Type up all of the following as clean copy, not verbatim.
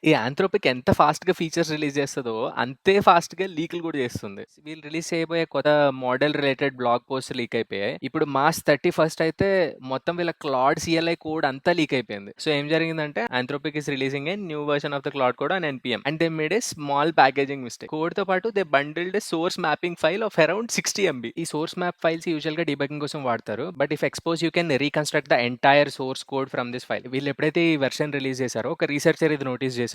ఈ యాంథ్రోపిక్ ఎంత ఫాస్ట్‌గా ఫీచర్స్ రిలీజ్ చేస్తదో, అంతే ఫాస్ట్‌గా లీకులు కూడా చేస్తుంది. వీళ్ళు రిలీజ్ చేయబోయే కొత్త model related blog post leak అయిపోయాయి. ఇప్పుడు మార్చ్ 31 అయితే మొత్తం వీళ్ళ క్లాడ్ సిఎల్ఐ కోడ్ అంతా లీక్ అయిపోయింది. సో ఏం జరిగిందంటే Anthropic is releasing a new version of the Claude code on npm and they made a small packaging mistake. కోడ్‌తో పాటు they bundled a source mapping file of around 60 MB. ఈ source map files యూజువల్‌గా debugging కోసం వాడతారు. But if expose you can reconstruct the entire source code from this file. వీళ్ళు ఎప్పుడైతే ఈ version release చేశారో ఒక రీసెర్చర్ ఇది నోటీస్ చేశాడు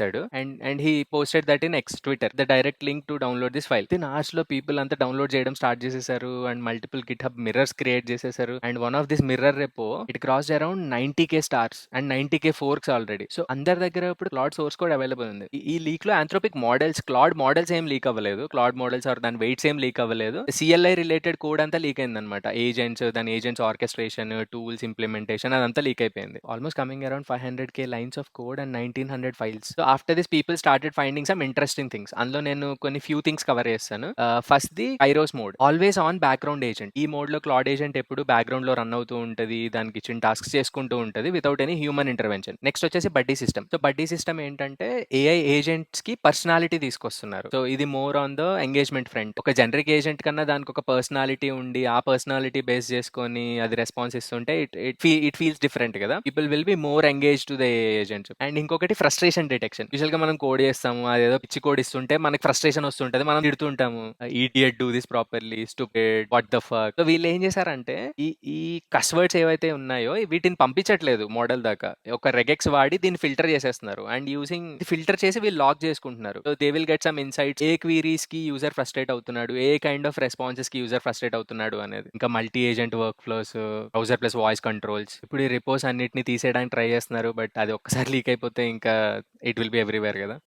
and he posted that in X Twitter the direct link to download this file. Within hours లో people అంతా download చేయడం స్టార్ట్ చేసేసారు and multiple GitHub mirrors create చేసేసారు and one of this mirror repo it cross around 90K stars and 90K forks already. So అందరి దగ్గర ఇప్పుడు Claude source code available ఉంది. ఈ లీక్ లో ఆంథ్రోపిక్ మోడల్స్ క్లాడ్ మోడల్స్ ఏం leak అవ్వలేదు. Claude models are దాని వెయిట్స్ ఏం లీక్ అవ్వలేదు. సిఎల్ఐ రిలేటెడ్ కోడ్ అంతా లీక్ అయింది అనమాట. ఏజెంట్స్ దాని ఏజెంట్స్ ఆర్కెస్ట్రేషన్ టూల్స్ ఇంప్లిమెంటేషన్ అదంతా లీక్ అయిపోయింది. Almost coming around 500K lines of code and 1900 files. So after this people started finding some interesting things. అందులో నేను కొన్ని ఫ్యూ థింగ్స్ కవర్ చేస్తాను. First the kairos mode, always on background agent. ఈ mode లో Claude agent ఎప్పుడు background లో run అవుతూ ఉంటది, దానికి ఇచ్చిన టాస్క్స్ చేసుకుంటూ ఉంటది without any human intervention. Next వచ్చేసి బడ్డీ సిస్టమ్. సో బడ్డీ సిస్టమ్ ఏంటంటే ఏఐ ఏజెంట్స్ కి పర్సనాలిటీ తీసుకొస్తున్నారు. సో ఇది more on the engagement front. ఒక జనరిక్ ఏజెంట్ కన్నా దానికి ఒక పర్సనాలిటీ ఉండి ఆ పర్సనాలిటీ బేస్ చేసుకొని అది రెస్పాన్స్ ఇస్తుంటే ఇట్ ఫీల్స్ డిఫరెంట్ కదా. People will be more engage to the agents. And ఇంకొకటి ఫ్రస్ట్రేషన్ డిటెక్షన్. యూజువల్ గా మనం కోడ్ చేస్తాము, అదేదో పిచ్చి కోడ్ ఇస్తుంటే మనకి ఫ్రస్ట్రేషన్ వస్తుంటది, మనం తిడుతుంటాము, idiot do this properly, stupid, what the fuck. So వీళ్ళు ఏం చేశారంటే ఈ ఈ కస్ వర్డ్స్ ఏవైతే ఉన్నాయో వీటిని పంపించట్లేదు మోడల్ దాకా. ఒక రెగెక్స్ వాడి దీన్ని ఫిల్టర్ చేసేస్తున్నారు అండ్ యూజింగ్ ఫిల్టర్ చేసి వీళ్ళు లాక్ చేసుకుంటున్నారు. So they will get some insights, a queries కి యూజర్ ఫ్రస్ట్రేట్ అవుతున్నాడు, ఏ కైండ్ ఆఫ్ రెస్పాన్సెస్ కి యూజర్ ఫ్రస్ట్రేట్ అవుతున్నాడు అనేది. ఇంకా multi agent workflows, browser plus voice controls. ఇప్పుడు ఈ రిపోస్ అన్నిటిని తీసేయడానికి ట్రై చేస్తున్నారు, బట్ అది ఒక్కసారి లీక్ అయిపోతే ఇంకా ఇట్ విల్ బి ఎవ్రీవేర్ కదా.